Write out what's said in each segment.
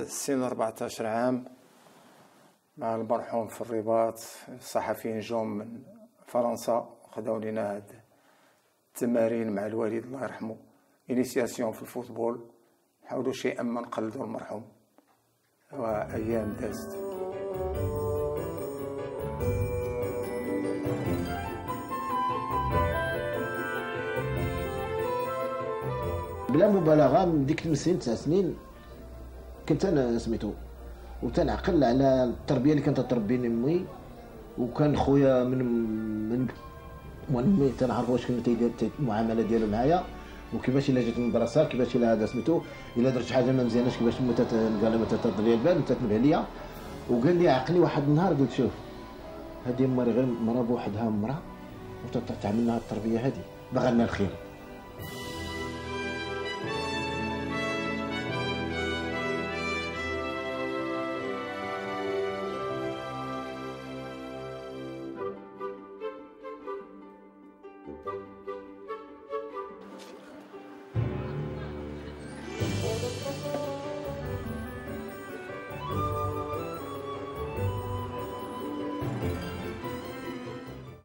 سن 14 عام مع المرحوم في الرباط. الصحفيين جم من فرنسا خداو لينا هاد التمارين مع الوالد الله يرحمه، انيسياسيون في الفوتبول، حاولوا شيئا ما نقلدوا المرحوم، وايام دازت. بلا مبالغه من ديك 8 سنين 9 سنين كنت انا سميتو وتنعقل على التربيه اللي كانت تربيني امي، وكان خويا من امي تنعرف واش كان تيدير المعامله ديالو معايا، وكيفاش الا جيت من المدرسه كيفاش الا هذا سميتو الا درت شي حاجه ما مزياناش كيفاش قال لي ما تتضري البال وتتنبه ليا. وقال لي عقلي واحد النهار قلت شوف هذه مرة غير مرة بوحدها مرة وتتعامل معها التربيه هذه باغا لنا الخير.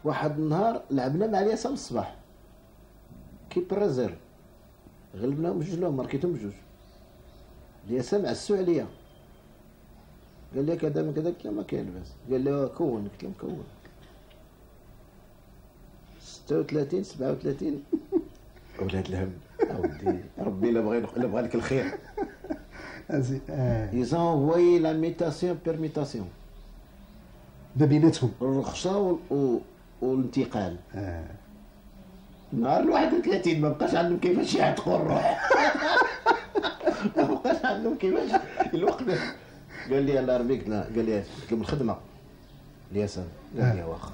واحد النهار لعبنا مع الياسا من الصباح كيبر زيرو، غلبناهم بجوج لهم ماركيتهم بجوج. الياسا معسو عليا قال لي كذا من كذا، قلت له ما كاين باس، قال لي كون، قلت له مكون 36 37 اولاد الهم. اودي ربي الا بغى لك الخير. ils ont envoyé la mutation permutation ما بيناتهم الرخصه والانتقال. نهار 31 ما بقاش عندهم كيفاش يعتقوا الروح. ما بقاش عندهم كيفاش الوقت. قال لي الله يربيك، قال لي قلت له من الخدمه الياسر، قال لي واخا.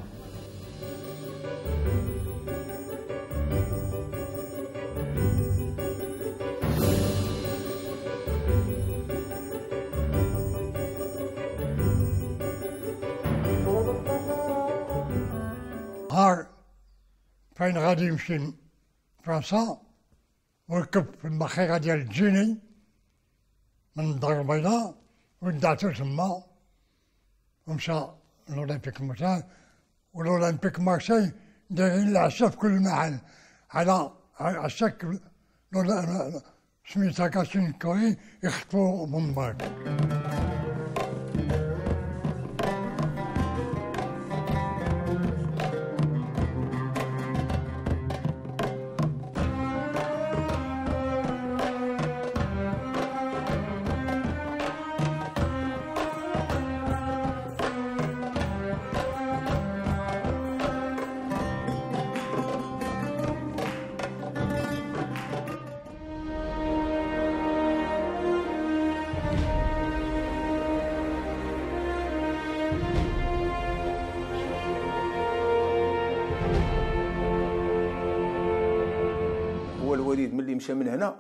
نهار فين غادي يمشي لفرنسا وركب في البخيرة ديال الجيني من الدار البيضاء ودعتو تما ومشى لأولمبيك مارسيل. والأولمبيك مارسيل دايرين العشاء في كل محل على الشكل سميتها كاسين كوري يخطفوا بومبارد. الوليد ملي مشى من هنا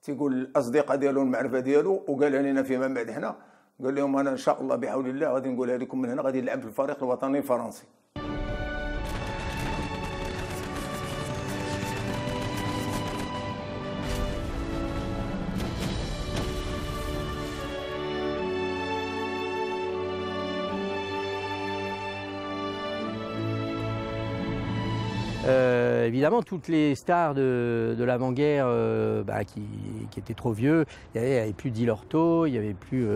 تيقول الاصدقاء ديالو المعرفه ديالو، وقال لنا فيما بعد حنا قال لهم انا ان شاء الله بحول الله غادي نقولها لكم من هنا غادي نلعب في الفريق الوطني الفرنسي. Évidemment, toutes les stars de l'avant-guerre qui étaient trop vieux, il n'y avait plus Dilorto, il n'y avait plus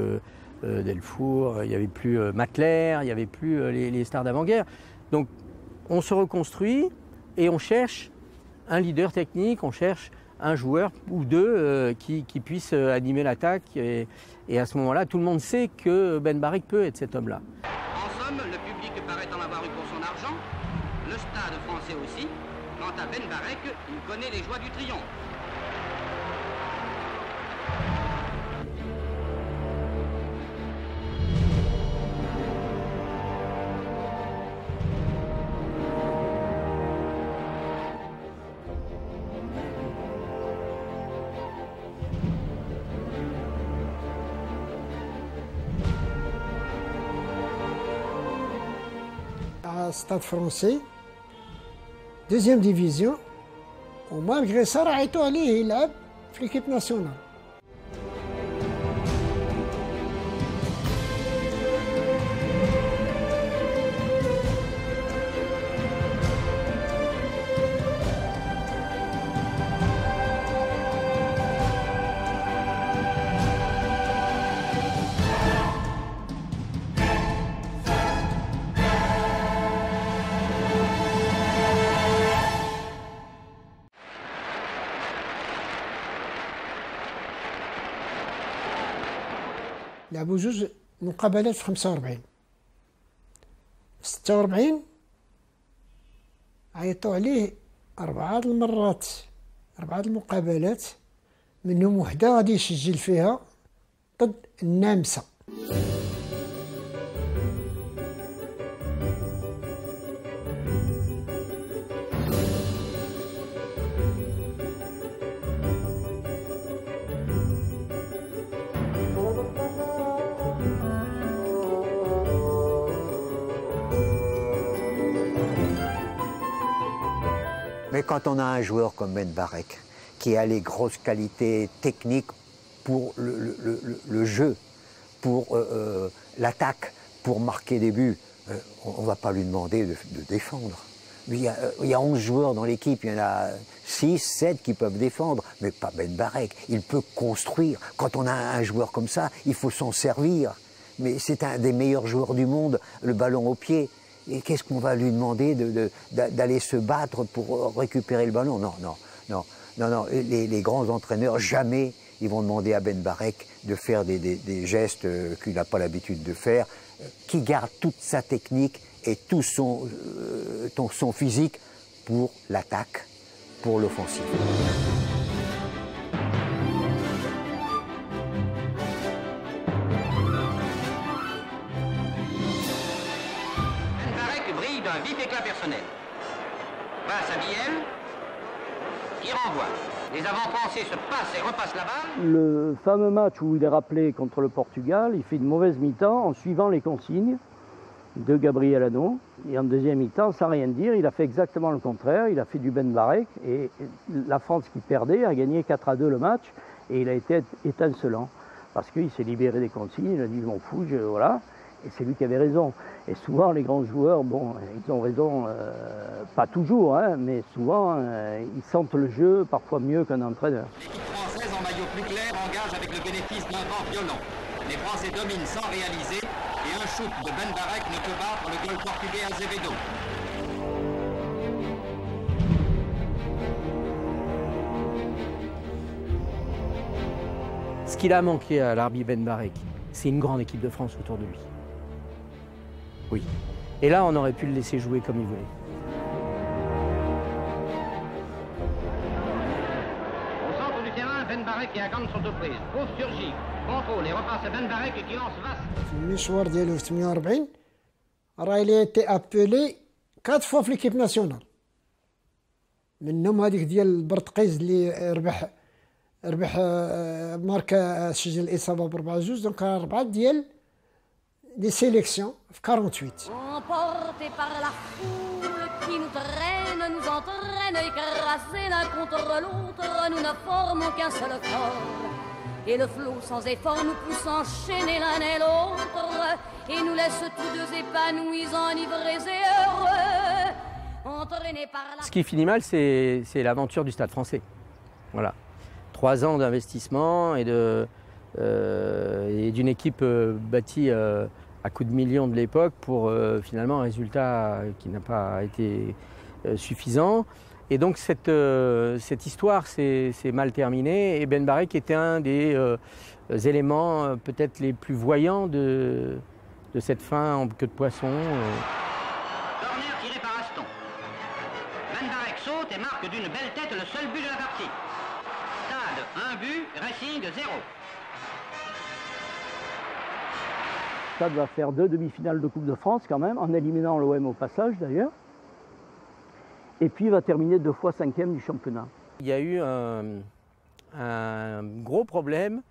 Delfour, il n'y avait plus Macler, il n'y avait plus les stars d'avant-guerre. Donc on se reconstruit et on cherche un leader technique, on cherche un joueur ou deux qui puisse animer l'attaque. Et à ce moment-là, tout le monde sait que Ben Barek peut être cet homme-là. En somme, le public paraît en avoir eu pour son argent, le stade français aussi. Quant à Ben Barek, il connaît les joies du triomphe. Stade français deuxième division ومالغري ça راعيتو عليه يلعب في ليكيب ناسيونال. لعبوا جوج مقابلات في 45. 46 عيطوا عليه 4 المرات، 4 المقابلات، منهم وحده غادي يسجل فيها ضد النمسا. Mais quand on a un joueur comme Ben Barek, qui a les grosses qualités techniques pour le jeu, pour l'attaque, pour marquer des buts, on ne va pas lui demander de défendre. Il y a 11 joueurs dans l'équipe, il y en a 6, 7 qui peuvent défendre, mais pas Ben Barek. Il peut construire. Quand on a un joueur comme ça, il faut s'en servir. Mais c'est un des meilleurs joueurs du monde, le ballon au pied. Et qu'est-ce qu'on va lui demander d'aller se battre pour récupérer le ballon? Non, non, non, non, non. Les grands entraîneurs, jamais ils vont demander à Ben Barek de faire des gestes qu'il n'a pas l'habitude de faire, qui garde toute sa technique et tout son physique pour l'attaque, pour l'offensive. Un vif éclat personnel. Passe à Biel, qui renvoie. Les avant-pensées se passent et repassent la balle. Le fameux match où il est rappelé contre le Portugal, il fait une mauvaise mi-temps en suivant les consignes de Gabriel Hano. Et en deuxième mi-temps, sans rien dire, il a fait exactement le contraire. Il a fait du Ben Barek et la France qui perdait a gagné 4-2 le match et il a été étincelant parce qu'il s'est libéré des consignes, il a dit je m'en fous, voilà. Et c'est lui qui avait raison. Et souvent, les grands joueurs, bon, ils ont raison, pas toujours, hein, mais souvent, ils sentent le jeu parfois mieux qu'un entraîneur. L'équipe française en maillot plus clair engage avec le bénéfice d'un vent violent. Les Français dominent sans réaliser et un shoot de Ben Barek ne peut battre le goal portugais Azevedo. Ce qu'il a manqué à l'Arbi Ben Barek, c'est une grande équipe de France autour de lui. Oui. Et là, on aurait pu le laisser jouer comme il voulait. Au centre du terrain, Ben Barek qui agande son surprise. Pauvre surgit, contrôle et repasse à Ben Barek qui lance vaste. في المشوار ديالو في 48 راه il a été appelé 4 fois في l'équipe nationale. منهم هذيك ديال البرتقيز اللي ربح ماركا سجل الإصابة ب4-2 دونك 4 ديال des sélections في 48. Emportés par la foule qui nous traîne, nous entraîne, écrasés l'un contre l'autre, nous ne formons qu'un seul corps. Et le flot sans effort nous pousse enchaîner l'un et l'autre, et nous laisse tous deux épanouis, enivrés et heureux, entraînés par la... Ce qui finit mal, c'est l'aventure du Stade français. Voilà. 3 ans d'investissement et d'une équipe bâtie à coups de millions de l'époque pour finalement un résultat qui n'a pas été suffisant. Et donc cette histoire s'est mal terminée et Ben Barek était un des éléments peut-être les plus voyants de cette fin en queue de poisson. Corner tiré par Aston. Ben Barek saute et marque d'une belle tête le seul but de la partie. Stade, 1 but, Racing 0. Stade va faire 2 demi-finales de Coupe de France quand même, en éliminant l'OM au passage d'ailleurs. Et puis il va terminer 2 fois 5e du championnat. Il y a eu un gros problème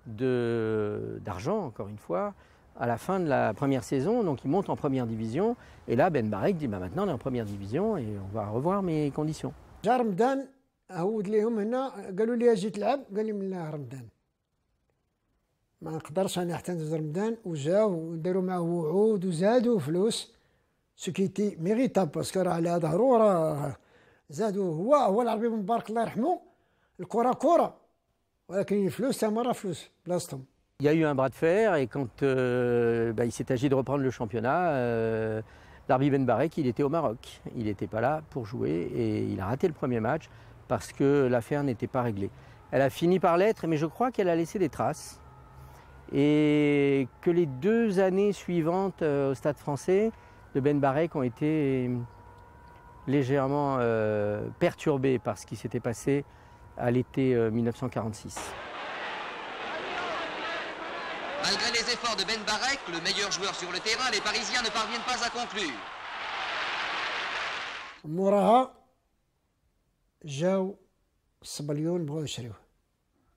d'argent, encore une fois, à la fin de la première saison. Donc il monte en première division. Et là, Ben Barek dit bah, maintenant on est en première division et on va revoir mes conditions. جا رمضان عود ليهم هنا قالوا لي اجي تلعب قال لي من لا رمضان ما نقدرش انا حتى ندوز رمضان وجاو وداروا معاه وعود وزادوا فلوس سو كي تي ميريتاب باسكو راه على ظهرو راه زادوا هو العربي بن مبارك الله يرحمه الكره كره ولكن الفلوس تما راه فلوس بلاصتهم. Il y a eu un bras de fer et quand il s'est agi de reprendre le championnat, l'Arbi Ben Barek, il était au Maroc. Il n'était pas là pour jouer et il a raté le premier match parce que l'affaire n'était pas réglée. Elle a fini par l'être, mais je crois qu'elle a laissé des traces. et que les 2 années suivantes au Stade français de Ben Barek ont été légèrement perturbées par ce qui s'était passé à l'été 1946. Malgré les efforts de Ben Barek, le meilleur joueur sur le terrain, les Parisiens ne parviennent pas à conclure. موراها جاو الصبليون بغاو يشريوه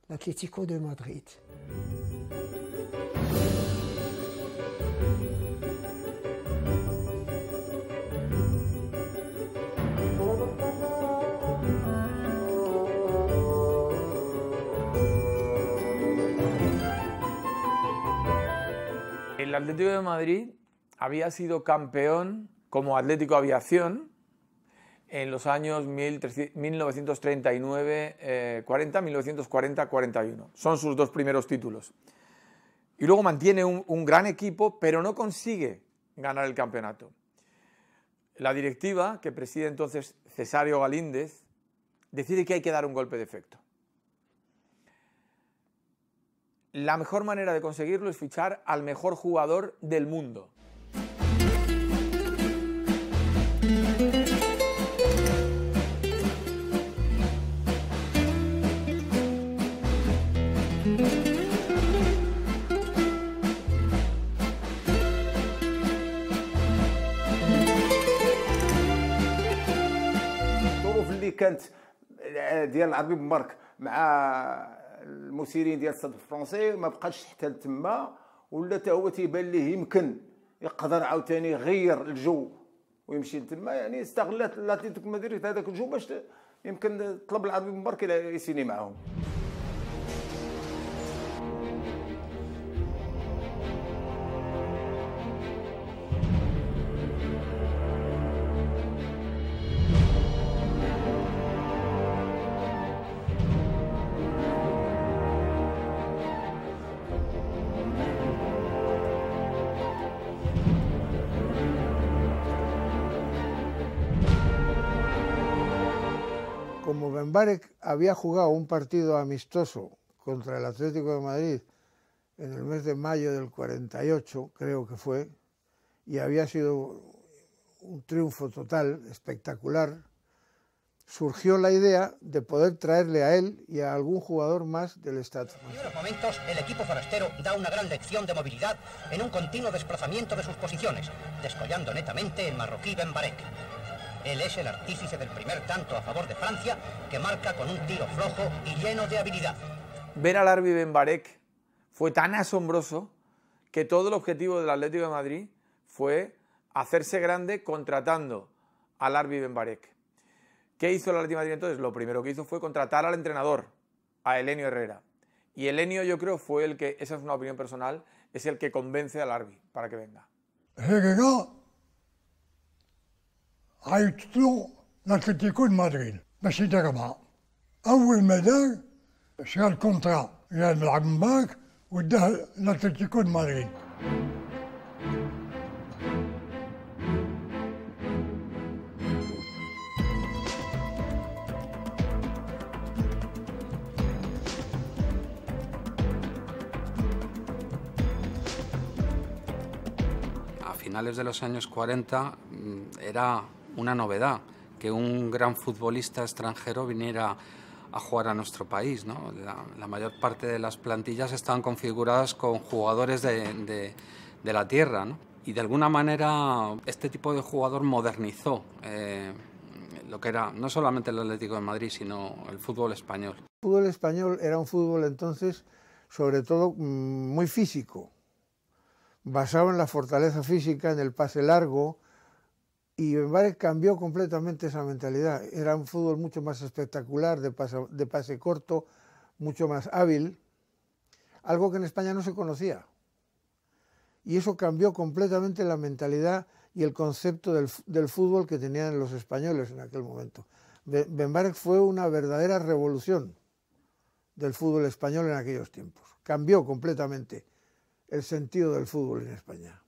l'Atlético de Madrid. El Atlético de Madrid había sido campeón como Atlético Aviación en los años 1939-40, Son sus 2 primeros títulos. Y luego mantiene un gran equipo, pero no consigue ganar el campeonato. La directiva, que preside entonces Cesario Galíndez, decide que hay que dar un golpe de efecto. La mejor manera de conseguirlo es fichar al mejor jugador del mundo. اللي كانت ديال العربي بن مارك مع المسيرين ديال الصد الفرنسي ما بقاش حتى تما، ولا حتى هو تيبان ليه يمكن يقدر عاوتاني يغير الجو ويمشي لتما. يعني استغلت الاتليتيكو مدريد هذاك الجو باش يمكن طلب العربي بن مارك يسيني معاهم. Como Ben Barek había jugado un partido amistoso contra el Atlético de Madrid en el mes de mayo del 48, creo que fue, y había sido un triunfo total, espectacular, surgió la idea de poder traerle a él y a algún jugador más del Stade. En unos momentos, el equipo forastero da una gran lección de movilidad en un continuo desplazamiento de sus posiciones, descollando netamente el marroquí Ben Barek. Él es el artífice del primer tanto a favor de Francia, que marca con un tiro flojo y lleno de habilidad. Ver al Arbi Ben Barek fue tan asombroso que todo el objetivo del Atlético de Madrid fue hacerse grande contratando al Arbi Ben Barek. ¿Qué hizo el Atlético de Madrid entonces? Lo primero que hizo fue contratar al entrenador, a Elenio Herrera. Y Elenio, yo creo, fue el que, esa es una opinión personal, es el que convence al Arbi para que venga. عيطلوا الاتليتيكو مدريد باش يدربها. اول ما دار شرا الكونترا ديال ملعب مبارك وداه الاتليتيكو مدريد. A finales de los años 40 era una novedad que un gran futbolista extranjero viniera a jugar a nuestro país, ¿no? La mayor parte de las plantillas estaban configuradas con jugadores de la tierra, ¿no? Y de alguna manera este tipo de jugador modernizó lo que era no solamente el Atlético de Madrid, sino el fútbol español. El fútbol español era un fútbol entonces, sobre todo, muy físico, basado en la fortaleza física, en el pase largo, y Ben Barek cambió completamente esa mentalidad. Era un fútbol mucho más espectacular, de pase corto, mucho más hábil, algo que en España no se conocía. Y eso cambió completamente la mentalidad y el concepto del fútbol que tenían los españoles en aquel momento. Ben Barek fue una verdadera revolución del fútbol español en aquellos tiempos. Cambió completamente el sentido del fútbol en España.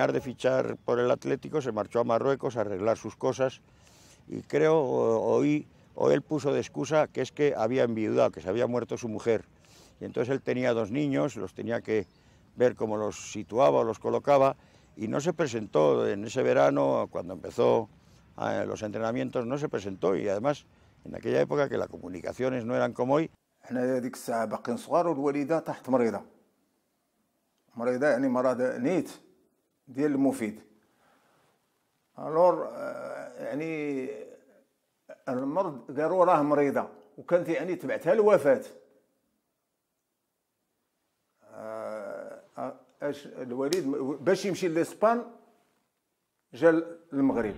terminar de fichar por el Atlético se marchó a Marruecos a arreglar sus cosas y creo, hoy él puso de excusa que es que había enviudado, que se había muerto su mujer. Y entonces él tenía 2 niños, los tenía que ver cómo los situaba o los colocaba, y no se presentó en ese verano, cuando empezó los entrenamientos, no se presentó, y además en aquella época que las comunicaciones no eran como hoy. حنا ديك الساعة باقيين صغار والوالدة طاحت مريضة يعني مرض نيت ديال المفيد. الور يعني المرض قالوا راه مريضة وكانت يعني تبعتها الوفاة. الوليد باش يمشي لإسبان جا المغرب.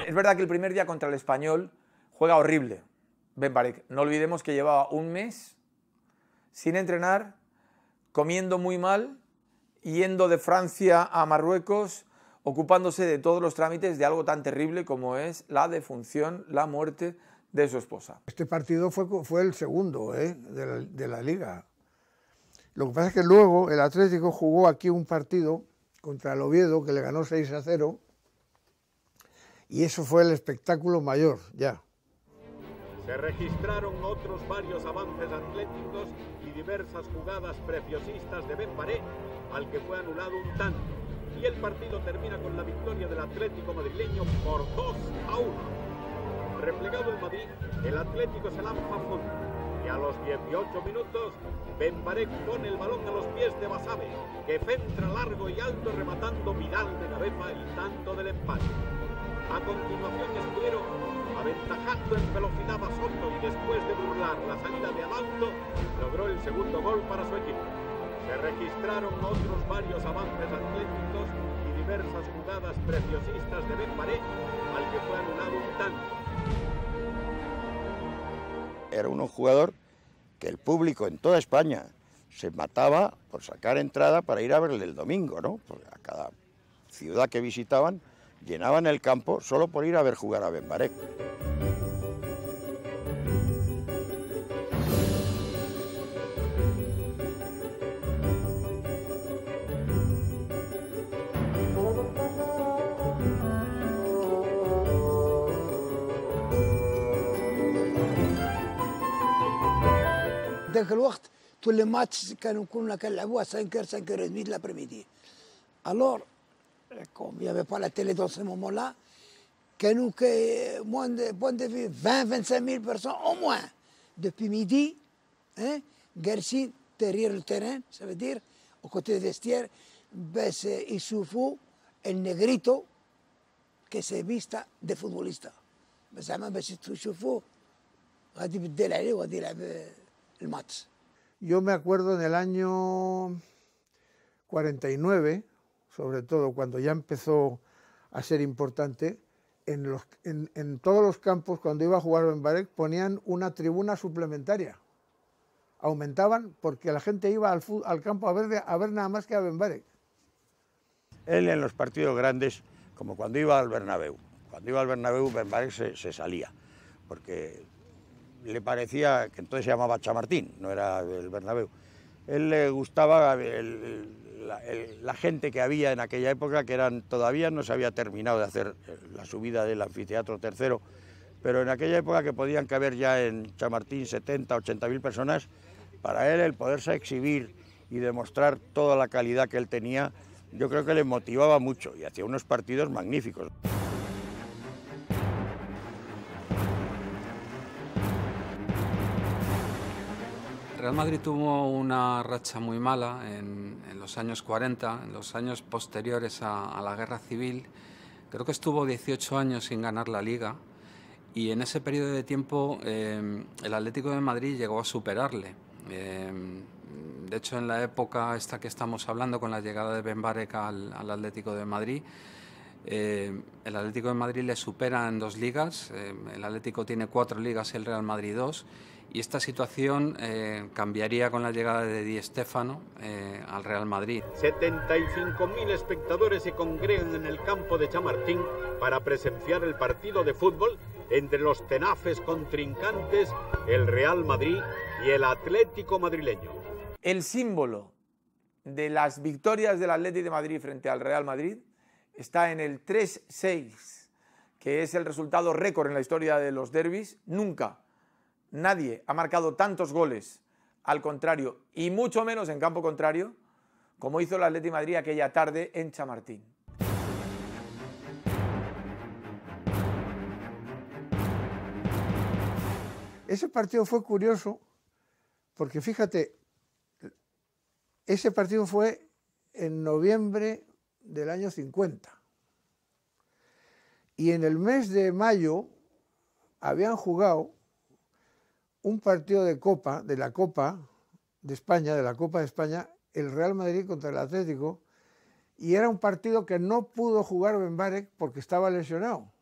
Es verdad que el primer día contra el Español juega horrible Ben Barek. No olvidemos que llevaba un mes sin entrenar, comiendo muy mal, yendo de Francia a Marruecos, ocupándose de todos los trámites de algo tan terrible como es la defunción, la muerte de su esposa. Este partido fue el segundo de la Liga. Lo que pasa es que luego el Atlético jugó aquí un partido contra el Oviedo que le ganó 6-0 y eso fue el espectáculo mayor ya. Se registraron otros varios avances atléticos y diversas jugadas preciosistas de Ben Barek, al que fue anulado un tanto. Y el partido termina con la victoria del Atlético madrileño por 2-1. Replegado el Madrid, el Atlético se lanza a fondo. Y a los 18 minutos, Ben Barek pone el balón a los pies de Basabe, que centra largo y alto rematando Vidal de cabeza el tanto del empate. A continuación, Escudero, aventajando en velocidad a Soto y después de burlar la salida de Adauto, logró el segundo gol para su equipo. Se registraron otros varios avances atléticos y diversas jugadas preciosistas de Ben Barek, al que fue anulado un tanto. Era un jugador que el público en toda España se mataba por sacar entrada para ir a verle el domingo, ¿no? Porque a cada ciudad que visitaban llenaban el campo solo por ir a ver jugar a Ben Barek. ذاك الوقت كل ماتش كنا كنلعبوها 5h30 de l'après-midi. Alors, comme il n'y avait pas la télé dans ce moment-là, كانوا moins de 20-25 000 personnes au moins depuis midi, جالسين derrière le terrain, ça veut dire au côté des vestiaires, بس يشوفوا النغريتو que se vista de futbolista. بس زعما باش تشوفوا غادي يبدل عليه وغادي يلعب الماتش. Yo me acuerdo en el año 49, sobre todo cuando ya empezó a ser importante, en todos los campos cuando iba a jugar Ben Barek ponían una tribuna suplementaria. Aumentaban porque la gente iba al campo a ver nada más que a Ben Barek. Él en los partidos grandes, como cuando iba al Bernabéu. Cuando iba al Bernabéu Ben Barek se salía, porque le parecía que entonces se llamaba Chamartín, no era el Bernabéu. Él le gustaba la gente que había en aquella época, que todavía no se había terminado de hacer la subida del anfiteatro tercero, pero en aquella época que podían caber ya en Chamartín 70-80.000 personas, para él el poderse exhibir y demostrar toda la calidad que él tenía, yo creo que le motivaba mucho y hacía unos partidos magníficos. Real Madrid tuvo una racha muy mala en los años 40, en los años posteriores a la Guerra Civil. Creo que estuvo 18 años sin ganar la Liga y en ese periodo de tiempo el Atlético de Madrid llegó a superarle. De hecho, en la época esta que estamos hablando, con la llegada de Ben Barek al Atlético de Madrid, el Atlético de Madrid le supera en 2 ligas, el Atlético tiene 4 ligas y el Real Madrid 2. Y esta situación cambiaría con la llegada de Di Stéfano al Real Madrid. 75.000 espectadores se congregan en el campo de Chamartín para presenciar el partido de fútbol entre los tenaces contrincantes, el Real Madrid y el Atlético madrileño. El símbolo de las victorias del Atlético de Madrid frente al Real Madrid está en el 3-6, que es el resultado récord en la historia de los derbis. Nunca nadie ha marcado tantos goles al contrario, y mucho menos en campo contrario, como hizo el Atlético de Madrid aquella tarde en Chamartín. Ese partido fue curioso porque, fíjate, ese partido fue en noviembre del año 50. Y en el mes de mayo habían jugado un partido de Copa, de la Copa de España, el Real Madrid contra el Atlético, y era un partido que no pudo jugar Ben Barek porque estaba lesionado.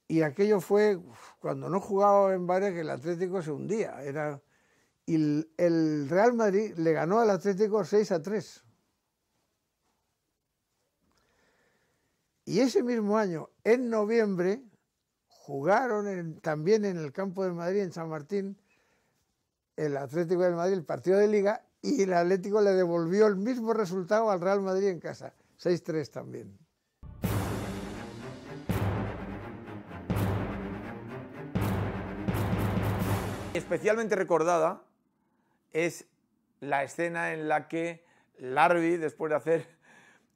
Y aquello fue, cuando no jugaba Ben Barek, el Atlético se hundía. Y el Real Madrid le ganó al Atlético 6-3. Y ese mismo año, en noviembre, jugaron también en el campo del Madrid, en San Martín, el Atlético del Madrid, el partido de Liga, y el Atlético le devolvió el mismo resultado al Real Madrid en casa, 6-3 también. Especialmente recordada es la escena en la que Larbi, después de hacer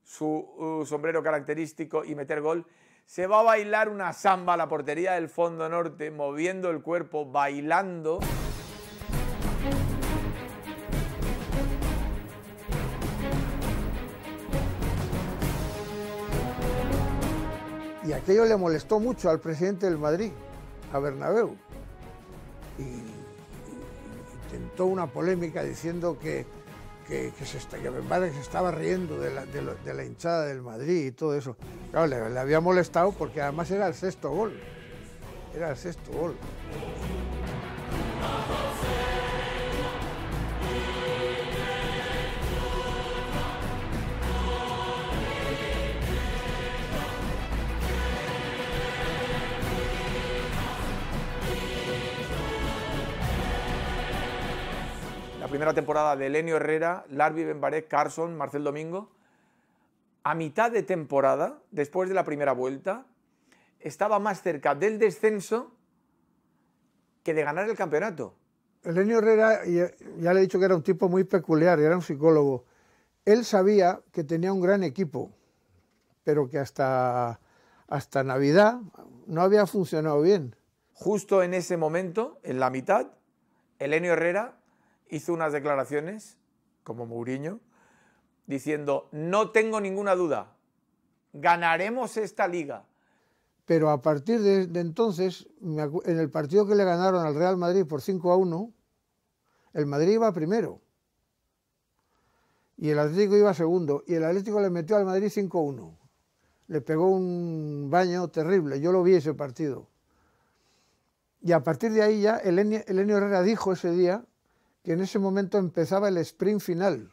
su sombrero característico y meter gol, se va a bailar una samba a la portería del Fondo Norte, moviendo el cuerpo, bailando. Y aquello le molestó mucho al presidente del Madrid, a Bernabéu. Y intentó una polémica diciendo que Ben Barek se estaba riendo de la hinchada del Madrid y todo eso. Claro, le había molestado porque además era el sexto gol. Era el sexto gol. La primera temporada de Elenio Herrera, Larbi, Ben Barek, Carson, Marcel Domingo, a mitad de temporada, después de la primera vuelta, estaba más cerca del descenso que de ganar el campeonato. Elenio Herrera, ya le he dicho que era un tipo muy peculiar, era un psicólogo. Él sabía que tenía un gran equipo, pero que hasta Navidad no había funcionado bien. Justo en ese momento, en la mitad, Elenio Herrera hizo unas declaraciones, como Mourinho, diciendo: no tengo ninguna duda, ganaremos esta liga. Pero a partir de entonces, en el partido que le ganaron al Real Madrid por 5-1, el Madrid iba primero y el Atlético iba segundo, y el Atlético le metió al Madrid 5-1. Le pegó un baño terrible, yo lo vi ese partido. Y a partir de ahí ya Elenio Herrera dijo ese día que en ese momento empezaba el sprint final.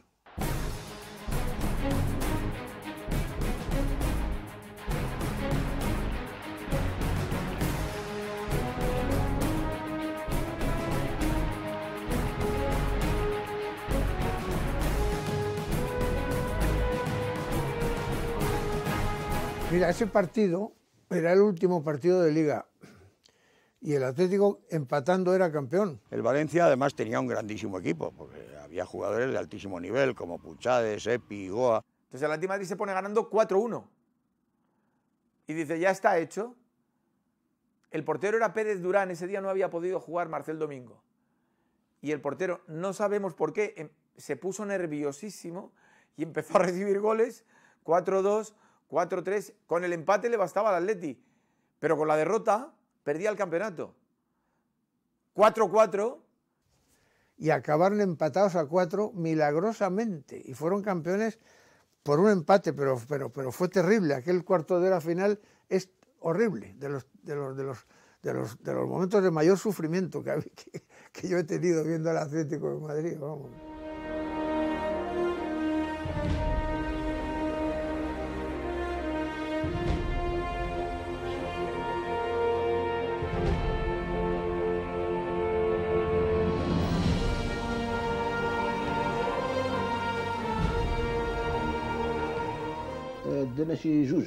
Mira, ese partido era el último partido de Liga. Y el Atlético, empatando, era campeón. El Valencia además tenía un grandísimo equipo, porque había jugadores de altísimo nivel, como Puchades, Epi, Goa. Entonces el Atlético de Madrid se pone ganando 4-1. Y dice, ya está hecho. El portero era Pérez Durán, ese día no había podido jugar Marcel Domingo. y el portero, no sabemos por qué, se puso nerviosísimo y empezó a recibir goles, 4-2, 4-3, con el empate le bastaba al Atleti, pero con la derrota perdía el campeonato. 4-4. Y acabaron empatados a 4 milagrosamente, y fueron campeones por un empate, pero fue terrible. Aquel cuarto de hora final es horrible, de los momentos de mayor sufrimiento que yo he tenido viendo al Atlético de Madrid, vamos. دانا شي جوج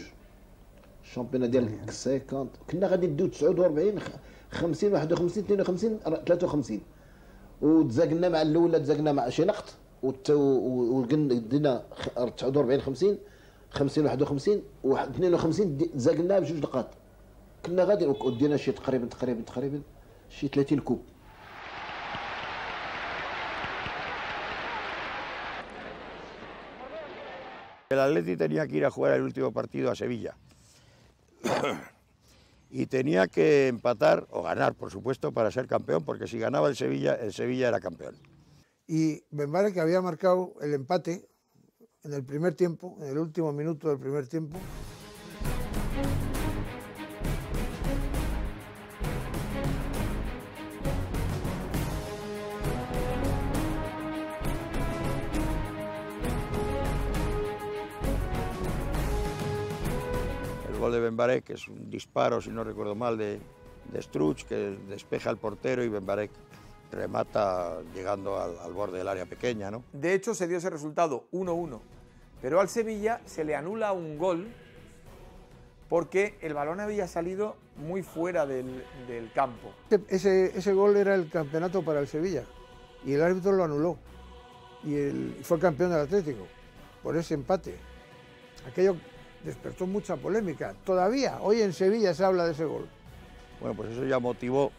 الشامبيون ديال الكساك كنا غادي نديو 49 50 51 52 53 وتزاقلنا مع الاولى تزاقلنا مع شي نقط ودينا 49 50 50 51 و 52 تزاقلنا بجوج نقاط كنا غادي ودينا شي تقريبا شي 30 كوب. El Atleti tenía que ir a jugar el último partido a Sevilla y tenía que empatar o ganar, por supuesto, para ser campeón, porque si ganaba el Sevilla era campeón. Y Ben Barek había marcado el empate en el primer tiempo, en el último minuto del primer tiempo. El gol de Ben Barek, que es un disparo, si no recuerdo mal, de Struch, que despeja al portero y Ben Barek remata llegando al borde del área pequeña, ¿no? De hecho, se dio ese resultado 1-1, pero al Sevilla se le anula un gol porque el balón había salido muy fuera del campo. Ese gol era el campeonato para el Sevilla y el árbitro lo anuló y fue campeón del Atlético por ese empate. Aquello despertó mucha polémica. Todavía hoy en Sevilla se habla de ese gol. Bueno, pues eso ya motivó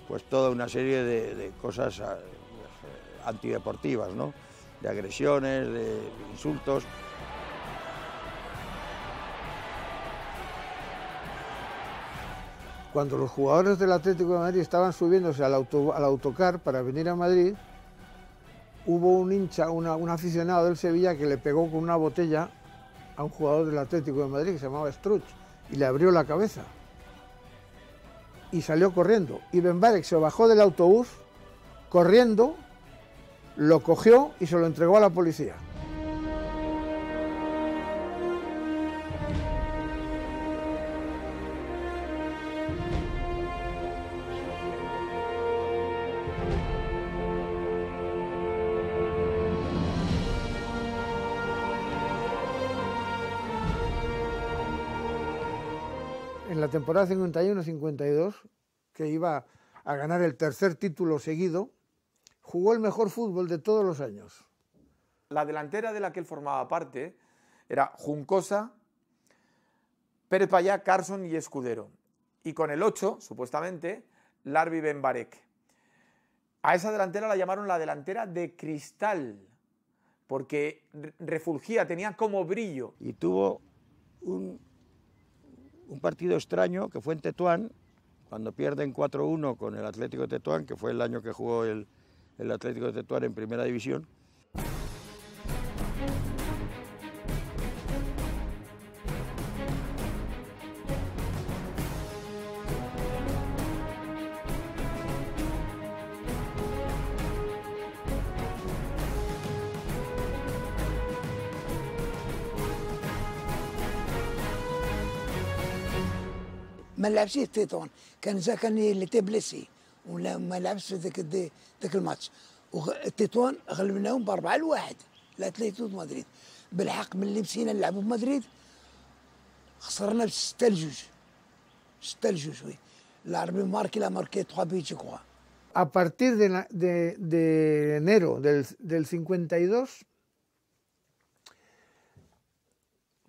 pues toda una serie de cosas antideportivas, ¿no? De agresiones, de insultos. Cuando los jugadores del Atlético de Madrid estaban subiéndose al autocar para venir a Madrid, hubo un hincha, un aficionado del Sevilla que le pegó con una botella a un jugador del Atlético de Madrid que se llamaba Struch y le abrió la cabeza. Y salió corriendo. Y Ben Barek se bajó del autobús corriendo, lo cogió y se lo entregó a la policía. En la temporada 51-52, que iba a ganar el tercer título seguido, jugó el mejor fútbol de todos los años. La delantera de la que él formaba parte era Juncosa, Pérez Payá, Carson y Escudero. Y con el 8, supuestamente, Larbi Ben Barek. A esa delantera la llamaron la delantera de cristal, porque refulgía, tenía como brillo. Y tuvo un partido extraño que fue en Tetuán, cuando pierden 4-1 con el Atlético de Tetuán, que fue el año que jugó el Atlético de Tetuán en Primera División. ما لعبش تيتون كان اللي تي بليسي ولا ما لعبش ذاك الماتش وتيتوان غلبناهم ب4-1 لاتليتيكو مدريد بالحق ملي مشينا نلعبوا بمدريد خسرنا ب6-2 وي العربي ماركي لا ماركي 3 بيت جو كوا. A partir de enero del 52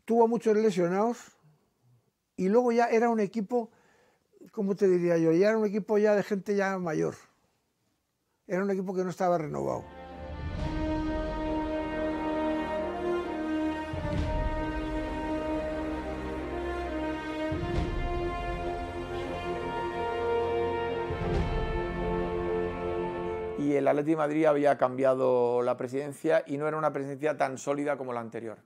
tuvo muchos lesionados. Y luego ya era un equipo, ¿cómo te diría yo? Ya era un equipo ya de gente ya mayor. era un equipo que no estaba renovado. Y el Atlético de Madrid había cambiado la presidencia y no era una presidencia tan sólida como la anterior.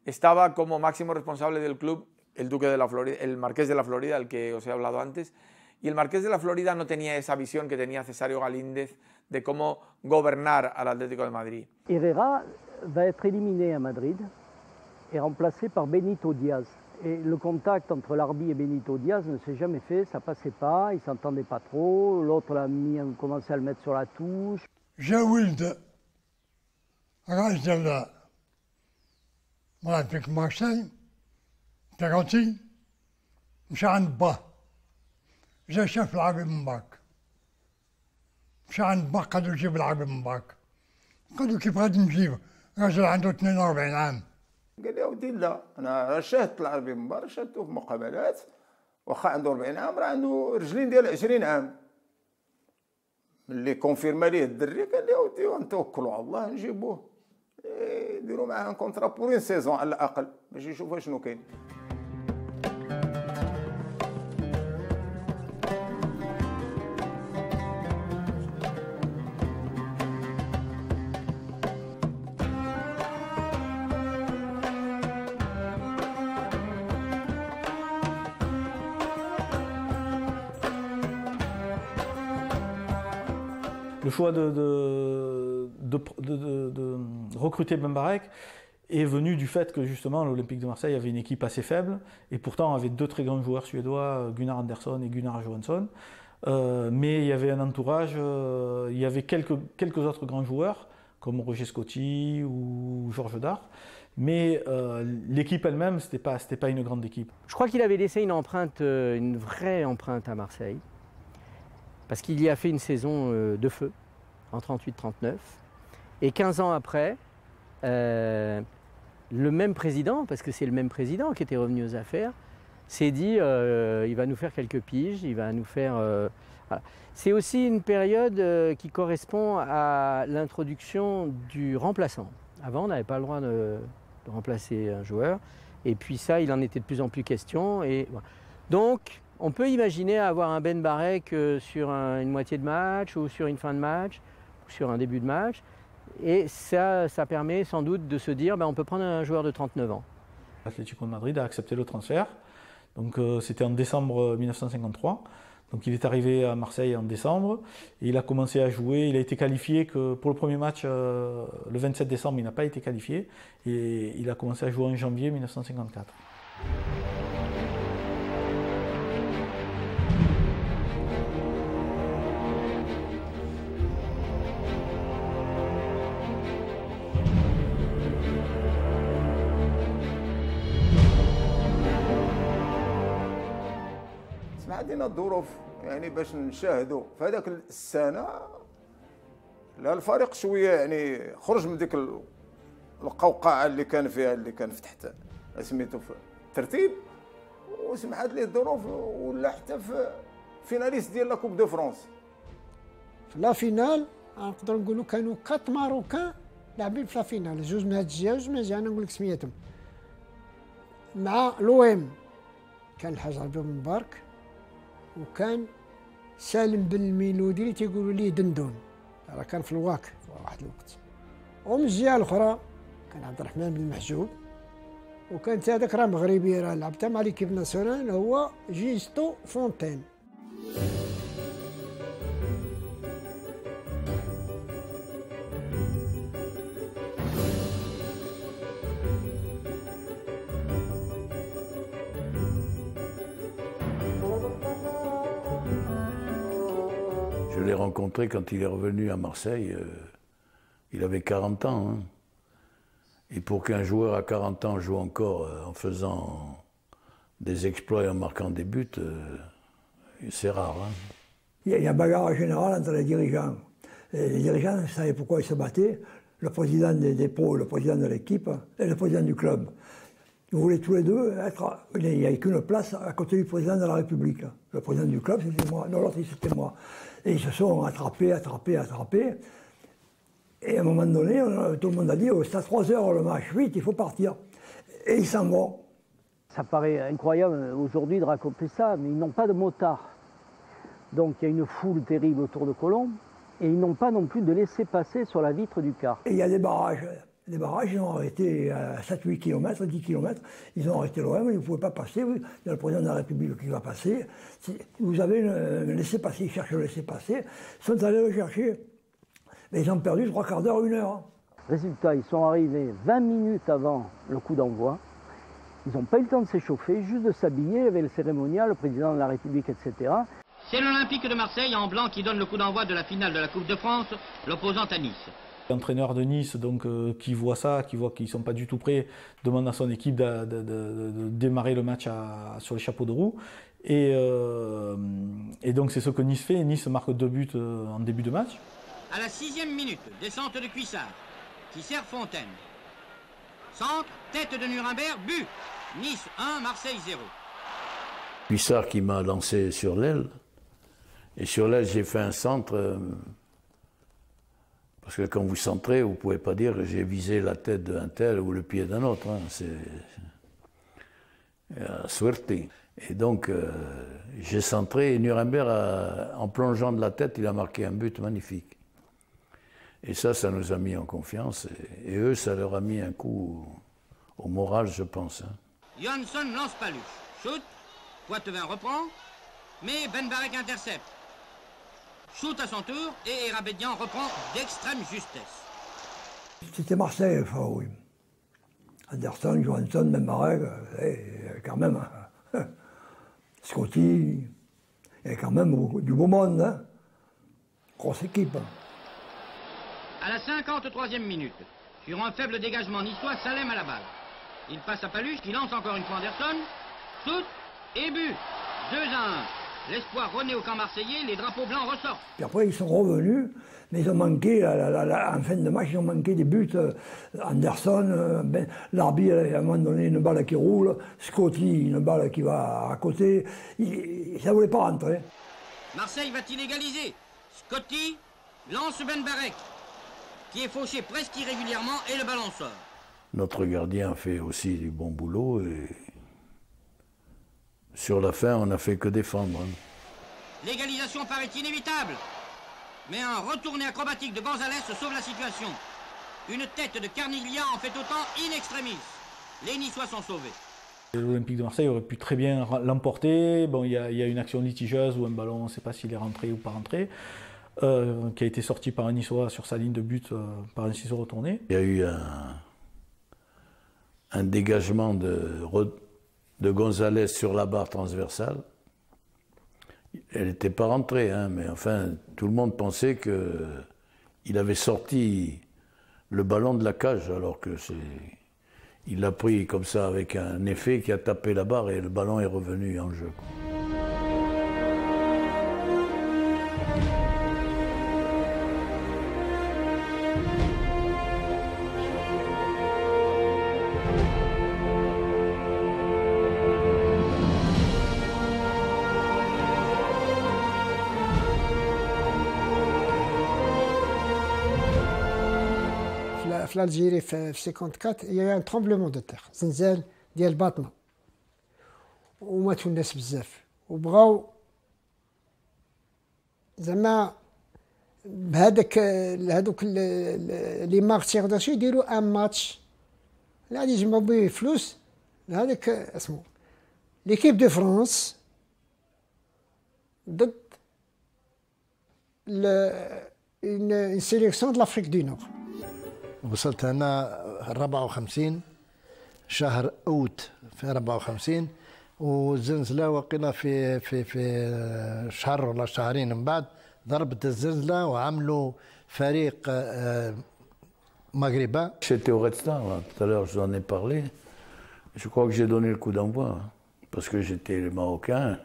Estaba como máximo responsable del club el Duque de la Florida, el Marqués de la Florida, el que os he hablado antes, y el Marqués de la Florida no tenía esa visión que tenía Cesario Galíndez de cómo gobernar al Atlético de Madrid. Herrera va être éliminé à Madrid et remplacé par Benito Díaz. Et le contact entre Larbi et Benito Díaz ne s'est jamais fait, ça passait pas, ils s'entendaient pas trop, l'autre l'a mis, on commençait à le mettre sur la touche. جا ولد راجل مرافق مارسيل تيغوتي مشى عند باه جا شاف العربي من باك مشى عند باه قالوا جيب العربي من باك قالوا كيف غادي نجيبه راجل عنده 42 عام قال لي اودي لا انا شاهدت العربي من برا شاهدته في مقابلات واخا عنده 40 عام راه عنده رجلين ديال 20 عام ملي كونفيرما ليه الدري قال لي اودي نتوكلوا على الله نجيبوه يديروا معاه ان كونترا بور سيزون على الاقل باش يشوفوا شنو كاين. Le choix de recruter Ben Barek est venu du fait que justement l'Olympique de Marseille avait une équipe assez faible et pourtant avait deux très grands joueurs suédois, Gunnar Andersson et Gunnar Johansson. Mais il y avait un entourage, il y avait quelques autres grands joueurs comme Roger Scotti ou Georges Dard. Mais l'équipe elle-même, c'était pas une grande équipe. Je crois qu'il avait laissé une empreinte, une vraie empreinte à Marseille. Parce qu'il y a fait une saison de feu, en 38-39. Et 15 ans après, le même président, parce que c'est le même président qui était revenu aux affaires, s'est dit il va nous faire quelques piges, il va nous faire... Voilà. C'est aussi une période qui correspond à l'introduction du remplaçant. Avant, on n'avait pas le droit de remplacer un joueur. Et puis ça, il en était de plus en plus question. Et voilà. Donc, on peut imaginer avoir un Ben Barek sur une moitié de match ou sur une fin de match ou sur un début de match. Et ça permet sans doute de se dire on peut prendre un joueur de 39 ans. L'Atlético de Madrid a accepté le transfert. Donc c'était en décembre 1953. Donc il est arrivé à Marseille en décembre et il a commencé à jouer. Il a été qualifié que pour le premier match le 27 décembre, il n'a pas été qualifié et il a commencé à jouer en janvier 1954. عندنا الظروف يعني باش نشاهدوا في هذاك السنه لا الفريق شويه يعني خرج من ديك القوقعه اللي كان فيها اللي كان في تحت سميتو في الترتيب وسمحت ليه الظروف ولا حتى في فيناليست ديال لا كوب دو فرانس. في لا فينال نقدر نقولوا كانوا 4 ماروكان لاعبين في لا فينال، جوج من هاد الجهه وجوج من هاد الجهه، انا نقول لك سميتهم مع لويم كان الحاج عبد الله مبارك وكان سالم بن الميلودي اللي تيقولوا ليه دندون، راه كان في الواك في واحد الوقت. ومن الجهه الاخرى كان عبد الرحمن بن المحجوب وكانت هذاك راه مغربي راه لعبتها مع ليكيب ناسيونال هو جيستو فونتين. Je l'ai rencontré quand il est revenu à Marseille, il avait 40 ans. Hein. Et pour qu'un joueur à 40 ans joue encore en faisant des exploits et en marquant des buts, c'est rare. Hein. Il y a bagarre générale entre les dirigeants. Les dirigeants savaient pourquoi ils se battaient. Le président des dépôts, le président de l'équipe et le président du club. Ils voulaient tous les deux être... Il n'y avait qu'une place à côté du président de la République. Le président du club, c'était moi. Non, l'autre, c'était moi. Et ils se sont attrapés. Et à un moment donné, tout le monde a dit, oh, c'est à 3 heures le match, vite, il faut partir. Et ils s'en vont. Ça paraît incroyable aujourd'hui de raconter ça, mais ils n'ont pas de motard. Donc il y a une foule terrible autour de Colombes, et ils n'ont pas non plus de laisser-passer sur la vitre du car. Et il y a des barrages. Les barrages, ils ont arrêté à 7-8 km, 10 km. Ils ont arrêté l'OM, ils ne pouvaient pas passer. Il y a le président de la République qui va passer. Vous avez un laissez-passer, ils cherchent le laissez-passer. Ils sont allés le chercher. Mais ils ont perdu 3 quarts d'heure, 1 heure. Résultat, ils sont arrivés 20 minutes avant le coup d'envoi. Ils n'ont pas eu le temps de s'échauffer, juste de s'habiller. Il y avait le cérémonial, le président de la République, etc. C'est l'Olympique de Marseille en blanc qui donne le coup d'envoi de la finale de la Coupe de France, l'opposant à Nice. L'entraîneur de Nice, donc, qui voit ça, qui voit qu'ils ne sont pas du tout prêts, demande à son équipe de démarrer le match sur les chapeaux de roue. Et donc c'est ce que Nice fait. Nice marque 2 buts en début de match. À la 6e minute, descente de Cuissard, qui sert Fontaine. Centre, tête de Nuremberg, but. Nice 1, Marseille 0. Cuissard qui m'a lancé sur l'aile. Et sur l'aile, j'ai fait un centre. Parce que quand vous centrez, vous ne pouvez pas dire que j'ai visé la tête d'un tel ou le pied d'un autre. Hein. C'est suerte. Et donc, j'ai centré et Nuremberg, en plongeant de la tête, il a marqué un but magnifique. Et ça nous a mis en confiance. Et eux, ça leur a mis un coup au moral, je pense. Hein. Johansson lance Paluche. Shoot. Poitevin reprend. Mais Ben Barek intercepte. Shoot à son tour et Erabedian reprend d'extrême justesse. C'était Marseille, enfin, oui. Anderson, Johansson, Ben Barek, quand même. Hein. Scotty, il y a quand même du beau monde. Hein. Grosse équipe. À la 53e minute, sur un faible dégagement niçois, Salem à la balle. Il passe à Paluche qui lance encore une fois Anderson. Shoot et but. 2-1. L'espoir renaît au camp marseillais, les drapeaux blancs ressortent. Puis après, ils sont revenus, mais ils ont manqué, en fin de match, ils ont manqué des buts. Anderson, l'arbitre, à un moment donné, une balle qui roule. Scotty, une balle qui va à côté. Ça ne voulait pas rentrer. Marseille va-t-il égaliser? Scotty lance Ben Barek, qui est fauché presque irrégulièrement, et le ballon sort. Notre gardien a fait aussi du bon boulot. Et sur la fin, on n'a fait que défendre. Hein. L'égalisation paraît inévitable, mais un retourné acrobatique de Gonzalez sauve la situation. Une tête de Carniglia en fait autant in extremis. Les Niçois sont sauvés. L'Olympique de Marseille aurait pu très bien l'emporter. Bon, il y a une action litigieuse où un ballon, on ne sait pas s'il est rentré ou pas rentré, qui a été sorti par un Niçois sur sa ligne de but par un ciseau retourné. Il y a eu un dégagement de Gonzalez sur la barre transversale. Elle n'était pas rentrée, hein, mais enfin, tout le monde pensait qu'il avait sorti le ballon de la cage, alors que il l'a pris comme ça avec un effet qui a tapé la barre et le ballon est revenu en jeu. في الجيري في 54 il y a eu un tremblement de terre زلزال ديال باطنه وماتوا الناس بزاف وبغاو زعما هذوك لي مارتير داشو يديروا ان ماتش اللي غادي يجمعوا به فلوس هذاك اسمو ليكيب دو فرانس ضد une sélection de l'Afrique du Nord. وصلت هنا 54 شهر اوت في 54 والزلزله وقيله في شهر ولا شهرين من بعد ضربت الزلزله وعملوا فريق مغربي. J'étais au Red Star, là. Tout à l'heure je vous en ai parlé. Je crois que j'ai donné le coup d'envoi, parce que j'étais le Marocain.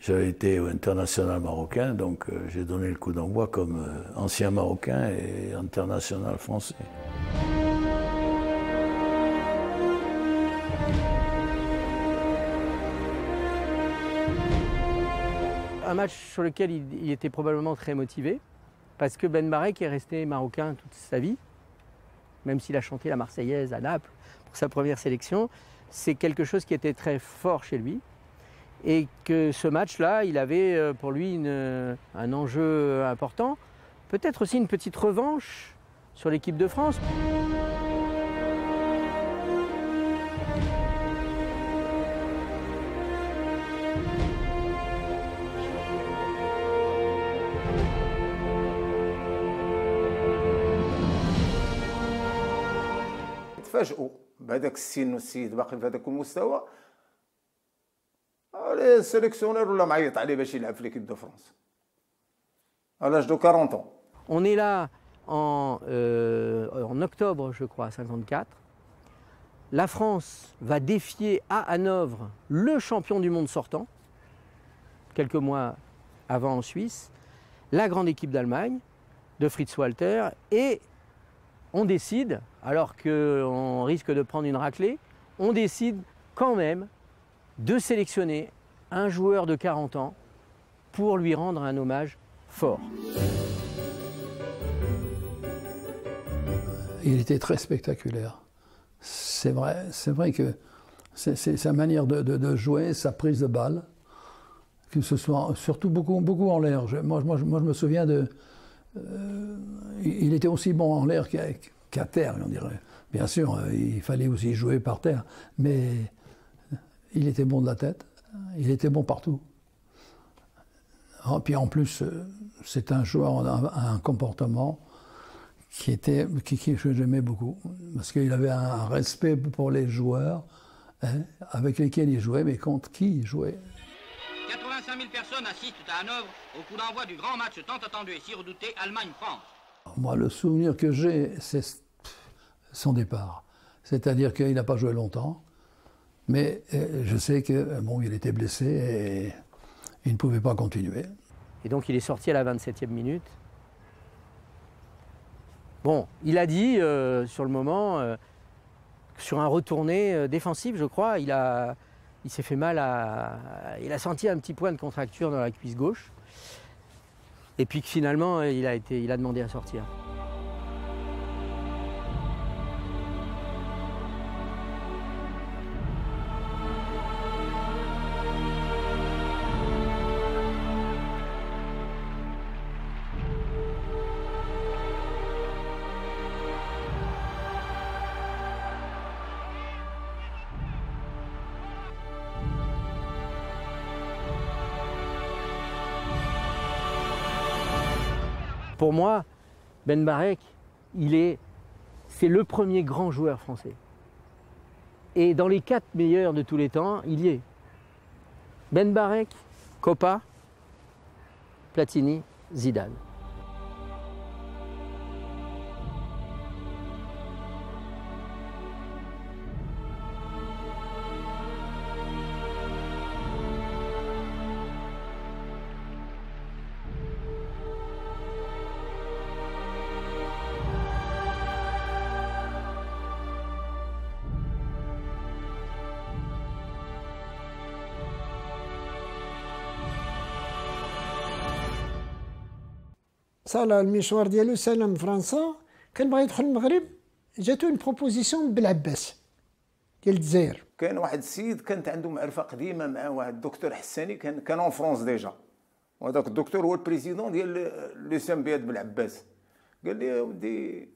J'avais été international marocain, donc j'ai donné le coup d'envoi comme ancien Marocain et international français. un match sur lequel il était probablement très motivé, parce que Ben Barek est resté marocain toute sa vie, même s'il a chanté la Marseillaise à Naples pour sa première sélection. C'est quelque chose qui était très fort chez lui. Et que ce match-là, il avait pour lui un enjeu important. Peut-être aussi une petite revanche sur l'équipe de France. تفاجئوا بهذاك السن والسيد باقي بهذاك المستوى. السيليكسيونير ولا معيط عليه باش يلعب في ليكيب دو فرنسا. À l'âge de 40 ans. On est là en octobre, je crois, 54. La France va défier à Hanovre le champion du monde sortant, quelques mois avant en Suisse, la grande équipe d'Allemagne, de Fritz Walter, et on décide, alors qu'on risque de prendre une raclée, on décide quand même de sélectionner un joueur de 40 ans pour lui rendre un hommage fort. Il était très spectaculaire. C'est vrai que c'est sa manière de jouer, sa prise de balle, que ce soit surtout beaucoup en l'air. Moi, je me souviens il était aussi bon en l'air qu'à terre, on dirait. Bien sûr, il fallait aussi jouer par terre, mais il était bon de la tête, il était bon partout. Puis en plus, c'est un joueur à un comportement que j'aimais beaucoup, parce qu'il avait un respect pour les joueurs avec lesquels il jouait, mais contre qui il jouait. 85 000 personnes assistent à Hanovre au coup d'envoi du grand match tant attendu et si redouté Allemagne-France. Moi, le souvenir que j'ai, c'est son départ. C'est-à-dire qu'il n'a pas joué longtemps, mais je sais que bon, il était blessé et il ne pouvait pas continuer. Et donc il est sorti à la 27e minute. Bon, il a dit sur le moment, sur un retourné défensif, je crois, il s'est fait mal il a senti un petit point de contracture dans la cuisse gauche. Et puis que finalement, il a demandé à sortir. Pour moi, Ben Barek, c'est le premier grand joueur français. Et dans les 4 meilleurs de tous les temps, il y est. Ben Barek, Coppa, Platini, Zidane. صار المشوار ديالو سنه من فرنسا، كان بغى يدخل المغرب، جاتو اون بروبوزيسيون بالعباس ديال الجزائر. كان واحد السيد كانت عنده معرفه قديمه مع واحد الدكتور حساني كان اون فرونس ديجا، وهذاك الدكتور هو البريزيدون ديال لوسام بياد بالعباس. قال لي يا ودي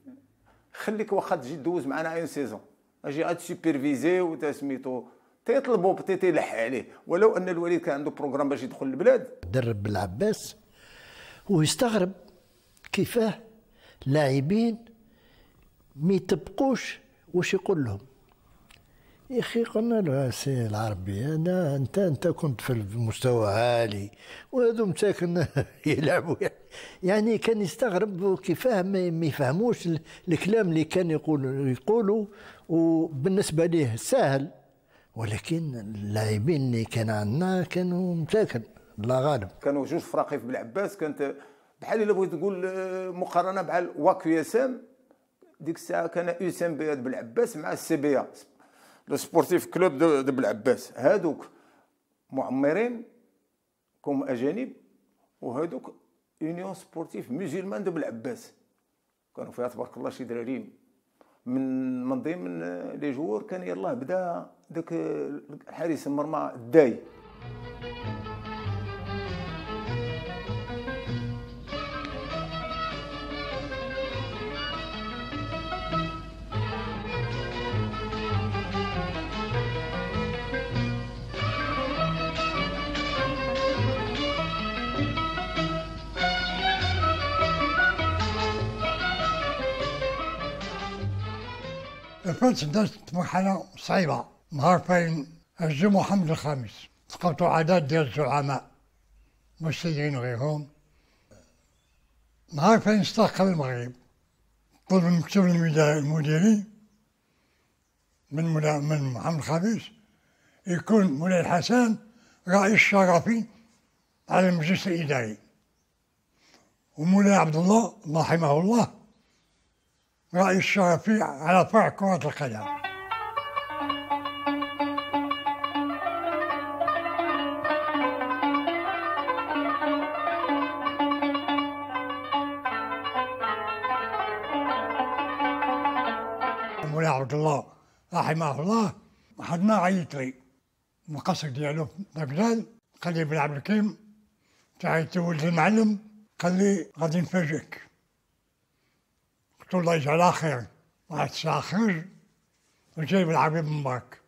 خليك واخا تجي دوز معنا اون سيزون، اجي غاد سوبرفيزي وتا سميتو تيطلبوا تيلح عليه، ولو ان الوليد كان عنده بروغرام باش يدخل البلاد. درب بالعباس ويستغرب كيفاه لاعبين ما يطبقوش واش يقول لهم. يا اخي قلنا له سي العربي انت كنت في المستوى عالي وهذو مساكن يلعبوا، يعني كان يستغرب كيفاه ما يفهموش الكلام اللي كان يقولوا وبالنسبه ليه سهل، ولكن اللاعبين اللي كان عندنا كانوا مساكن الله غالب. كانوا جوج فراقي في بالعباس، كانت بحال الا بغيت تقول مقارنه بحال واك ياسام، ديك الساعه كان يسام بياد بالعباس مع السي بي ا لو سبورتيف كلوب دو بالعباس، هادوك معمرين كوم اجانب وهذوك يونيون سبورتيف مسلمان دو بالعباس كانوا فيها تبارك الله شي دراري من ضمن لي جوور كان يلاه بدا داك حارس المرمى الداي. كنت درت مرحلة صعيبة نهار فاين هزو محمد الخامس سقطوا عدد ديال الزعماء مسيرين وغيرهم. نهار فاين استقل المغرب طلب المكتوب المديري من محمد الخامس يكون مولاي الحسن رئيس شرفي على المجلس الإداري، ومولاي عبد الله رحمه الله رئيس شرفي على فرع كرة القدم. مولاي عبد الله رحمه الله حدنا عيط لي المقصر ديالو في بغداد، قال لي بن عبد الكريم تعيط ولد المعلم، قال لي غادي نفاجئك. قلت له الله يجعلها خير، واحد الساعة خرج وجايب العبيب مبارك.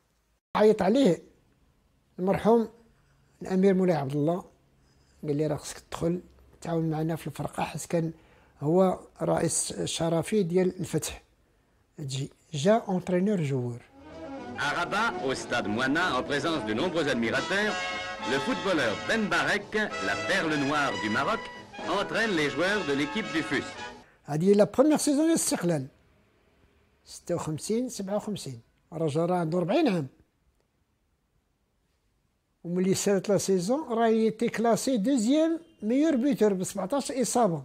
عيط عليه المرحوم الامير مولاي عبد الله، قال لي راه خصك تدخل تعاون معنا في الفرقه، حيت كان هو رئيس الشرفي ديال الفتح. تجي جا اونترينور جوور. À Rabat, au stade Moina, en présence de nombreux admirateurs, le footballeur Ben Barek, la perle noire du Maroc, entraîne les joueurs de l'équipe du FUS. هذه لا بروميير سيزون ديال الاستقلال 56 57 الرجل راه عنده 40 عام، وملي سالت لا سيزون راه يتي كلاسي دوزيام ميور بيتور ب 17 اصابه،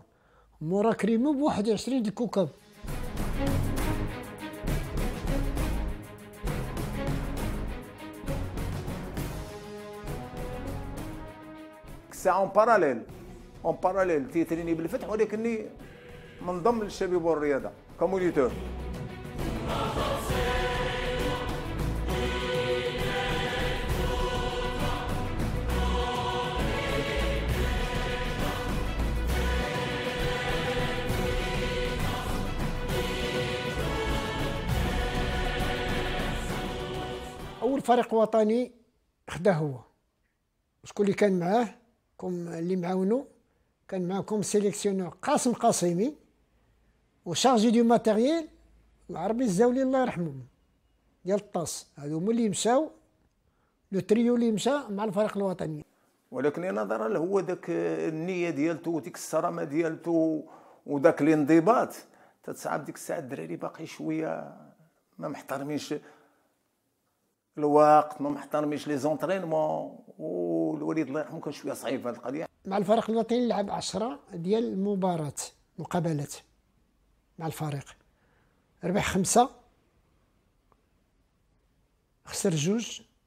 مورا كريمو ب 21 ديال الكوكب. الساعه اون باراليل تيتريني بالفتح، ولكني منضم للشباب والرياضه كمونيتور. اول فريق وطني خدا هو، شكون اللي كان معاه اللي معاونو؟ كان معاكم سيليكسيونور قاسم قاسمي وشارجي دو ماتيريال العربي الزاولي الله يرحمهم ديال الطاس. هادو هما اللي مشاو لو تريو اللي مشى مع الفريق الوطني. ولكن نظرا له هو داك النيه ديالته وديك الصرامه ديالته وداك الانضباط، تتصعب ديك الساعه الدراري باقي شويه ما محترمينش الوقت، ما محترمينش لي زونطرينمون، والوليد الله يرحمه كان شويه صعيب هذه القضيه. مع الفريق الوطني لعب 10 ديال المباراة مقابلات مع الفريق، ربح 5 خسر 2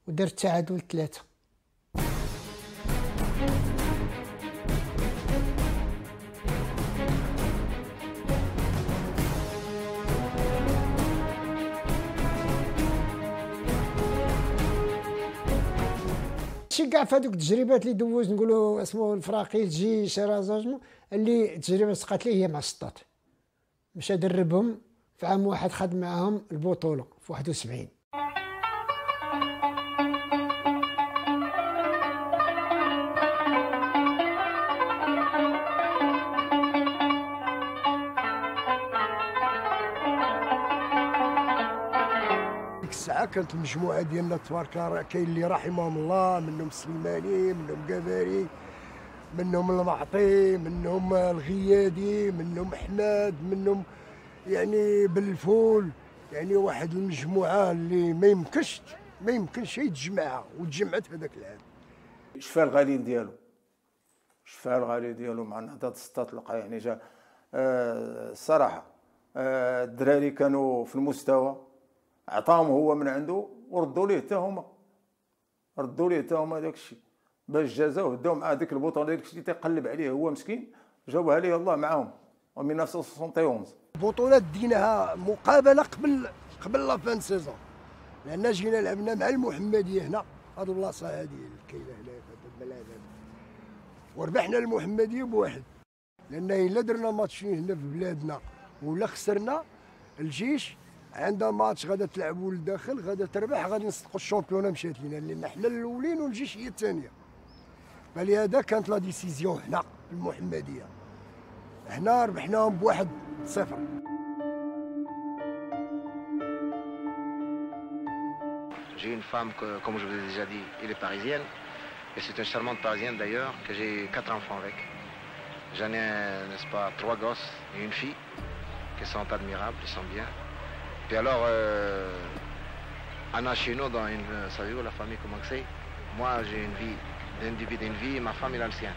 ودار التعادل 3. شي كاع في هذوك التجربات اللي دوز نقولوا اسمه الفراقي الجيش رازاجمو، اللي التجربه سقات ليه هي مع السطات. مشى دربهم في عام واحد، خد معاهم البطوله في 71. الساعة كانت المجموعة ديالنا تبارك الله، كاين اللي رحمهم الله، منهم السلماني، منهم قباري، منهم المعطي، منهم الغيادي، منهم احمد، منهم يعني بالفول، يعني واحد المجموعة اللي ما يمكنش يتجمعها، وتجمعت هذاك العام. شفا الغالين ديالو مع نهضة السطات لقى يعني جا الصراحة الدراري كانوا في المستوى، عطاهم هو من عنده وردوا ليه حتى هما داك الشيء. باش جازوه داو مع ديك البطوله ديك الشيء تيقلب عليه هو مسكين، جاوبها ليه الله معاهم و 1971. البطولات ديناها مقابله قبل لا فان سيزون، لان جينا لعبنا مع المحمديه هنا، هاد البلاصه هادي اللي كاينه هنا في البلاد، وربحنا المحمديه بواحد، لان الا درنا ماتشين هنا في بلادنا ولا خسرنا، الجيش عندها ماتش غادا تلعبوا للداخل، غادا تربح، غادي نصدقوا الشامبيونه مشات لينا، لان حنا الاولين والجيش هي الثانيه. فلهذا كانت لا ديسيزيون هنا في المحمديه، هنا ربحناهم بواحد 0. J'ai une femme que, comme je vous ai déjà dit, elle est parisienne. Et c'est une charmante parisienne d'ailleurs, que j'ai 4 enfants avec. J'en ai, n'est-ce pas, 3 gosses et une fille, qui sont admirables, ils sont bien. Puis alors, Anna chez nous, savez-vous la famille comment c'est? Moi j'ai une vie, d'individu d'une vie, et ma femme elle a le sien.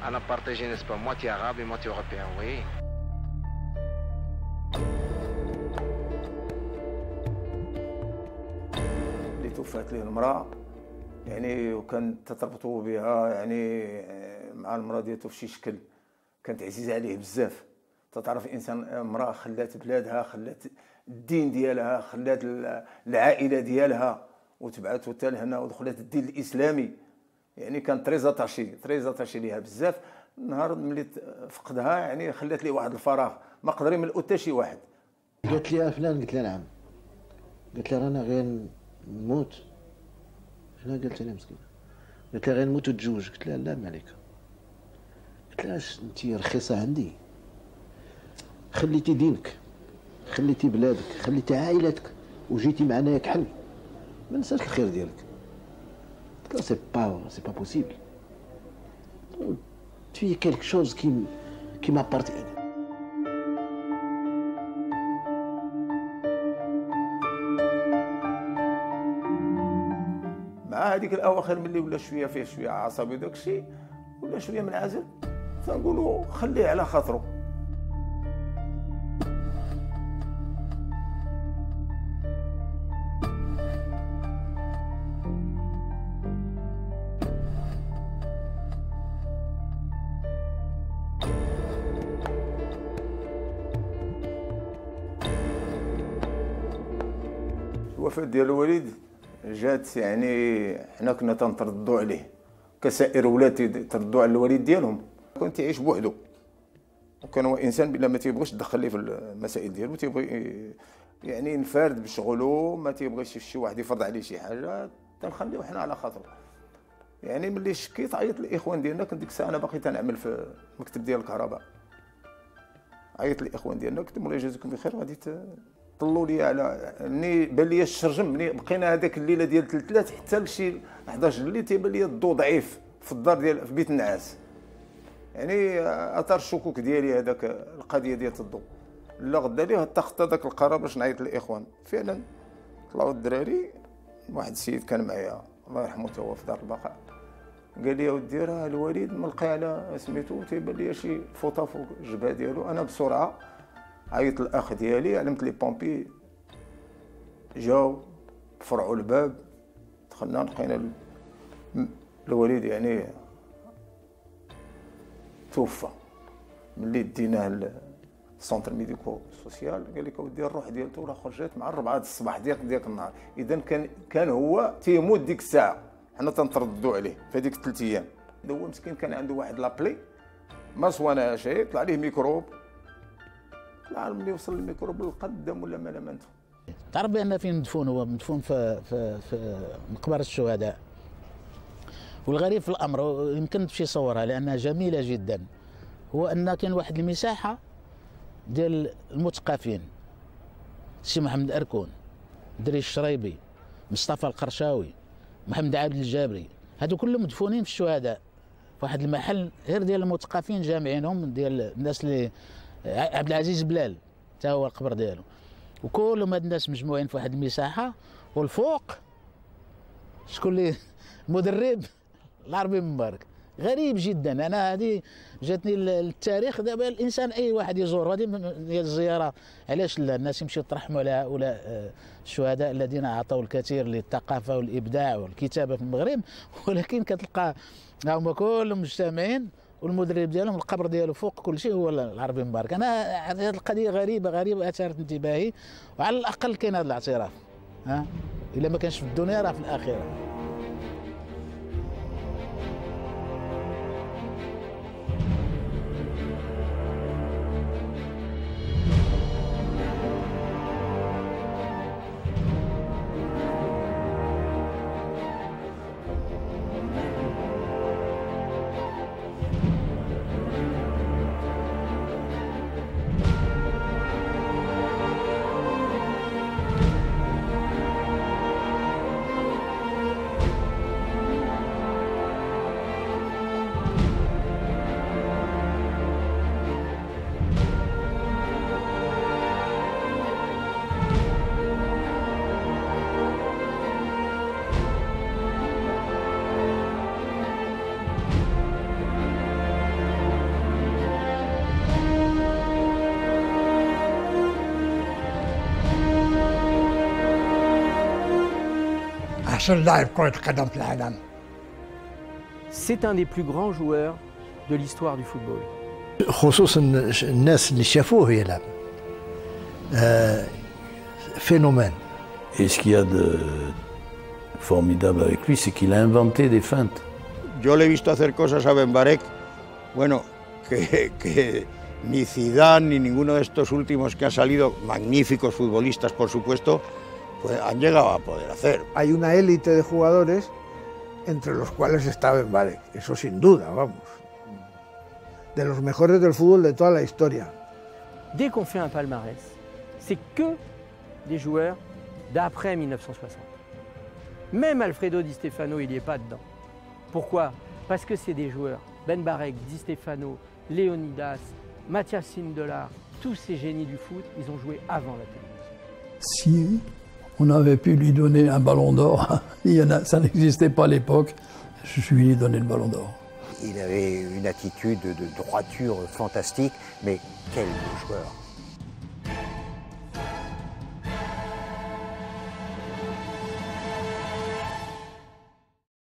On a partagé, n'est-ce pas, moitié arabe et moitié européen, vous voyez? اللي توفات ليه المراه يعني وكان تتربطوا بها يعني مع المراه ديالته في شي شكل، كانت عزيزه عليه بزاف. تعرف انسان امراه خلات بلادها، خلات الدين ديالها، خلات العائله ديالها وتبعته حتى لهنا ودخلت الدين الاسلامي، يعني كان تريزاتاشي ليها بزاف. النهار ملي فقدها يعني خلات ليه واحد الفراغ ما قدر يملؤ حتى شي واحد. قالت لي فلان، قلت لها نعم، قالت لي رانا غير نموت. هنا قالت لي مسكينه، قالت لي غير نموت وتزوج. قلت لها لا ما عليك، قلت لها انت رخيصه عندي، خليتي دينك، خليتي بلادك، خليتي عائلتك وجيتي معنا كحل، ما ننساش الخير ديالك. قلت لها سي با بوسيبل، tu es quelque chose qui m'appartient. مع هذيك الاواخر ملي ولا شويه فيه شويه عصبي داك الشيء، ولا شويه منعزل، تنقولوا خليه على خاطره. الوفاه ديال الوالد جات يعني حنا كنا تنتردوا عليه كسائر ولاد تردوا على الوالد ديالهم، كان تيعيش بوحدو، وكان هو انسان بلا ما تيبغيش تدخل ليه في المسائل ديالو، تيبغي يعني ينفرد بشغلو، ما تيبغيش شي واحد يفرض عليه شي حاجه، تنخليو حنا على خاطرو. يعني ملي شكيت عيط الاخوان ديالنا، كنت ديك الساعه انا باقي تنعمل في المكتب ديال الكهرباء، عيط الاخوان ديالنا قلت مولاي يجازيكم بخير غادي طلوا لي على اني بان لي الشرجم. ملي بقينا هذاك الليله ديال 3 حتى لشي 11 الليل تيبان لي الضو ضعيف في الدار ديال في بيت النعاس، يعني اثار الشكوك ديالي هذاك القضيه ديال الضو. لا غدا ليه اتخذت هذاك القرار باش نعيط للاخوان. فعلا طلعوا الدراري، واحد السيد كان معايا الله يرحمه تا هو في دار البقاء، قال لي يا ودي راه الوالد ملقي على سميتو، تيبان لي شي فوطه فوق الجبهه ديالو. انا بسرعه عيط الاخ ديالي، علمت لي بومبي جاو فرعوا الباب، دخلنا لقينا الوالد يعني توفى. ملي ديناه للسونتر ميديكو سوسيال قال لك اودي الروح ديالته راه خرجت مع 4 الصباح ديال النهار، اذا كان هو تيموت ديك الساعه، حنا تنترددوا عليه في هذيك 3 ايام. هو مسكين كان عنده واحد لابلي ما صوانا شيء، طلع ليه ميكروب، العالم ملي وصل الميكروب القدم ولا ما لمنته. تعرف بان فين مدفون؟ هو مدفون في مقبره الشهداء. والغريب في الامر يمكن تمشي صورها لانها جميله جدا، هو ان كاين واحد المساحه ديال المثقفين، سي محمد اركون، دريس الشريبي، مصطفى القرشاوي، محمد عبد الجابري، هادو كلهم مدفونين في الشهداء، في واحد المحل غير ديال المثقفين جامعينهم، ديال الناس اللي عبد العزيز بلال تا هو القبر ديالو، وكلهم هاد الناس مجموعين في واحد المساحه. والفوق شكون اللي مدرب العربي مبارك، غريب جدا. انا هذه جاتني التاريخ دابا الانسان اي واحد يزور هذه ديال الزياره، علاش لا؟ الناس يمشيو يطرحوا على هؤلاء الشهداء الذين اعطوا الكثير للثقافه والابداع والكتابه في المغرب، ولكن كتلقى هما كلهم مجتمعين والمدرب ديالهم القبر ديالو فوق كل شيء هو العربي مبارك. انا هذه القضيه غريبه اثارت انتباهي، وعلى الاقل كاين هذا الاعتراف، ها الا ما كانش في الدنيا راه في الاخره. أحسن لاعب كرة قدم في العالم. C'est un des plus grands joueurs de l'histoire du football. خصوصا الناس اللي شافوه يلعب. Phénomène. Et ce qu'il y a de formidable avec lui, c'est qu'il a inventé des feintes. Yo le he visto hacer cosas a Benbarek, bueno, que ni Zidane ni ninguno de estos últimos que han salido, magníficos futbolistas por supuesto, pues han llegado a poder hacer. Hay una élite de jugadores entre los cuales está Benbarek, eso sin duda, vamos. De los mejores del fútbol de toda la historia. Dès qu'on fait un palmarès, c'est que des joueurs d'après 1960. Même Alfredo Di Stefano, il n'y est pas dedans. Pourquoi? Parce que c'est des joueurs, Benbarek, Di Stefano, Leonidas, Mathias Sindelar, tous ces génies du foot, ils ont joué avant la télévision. Si on avait pu lui donner un ballon d'or, ça n'existait pas à l'époque, je lui ai donné le ballon d'or. Il avait une attitude de droiture fantastique, mais quel beau joueur!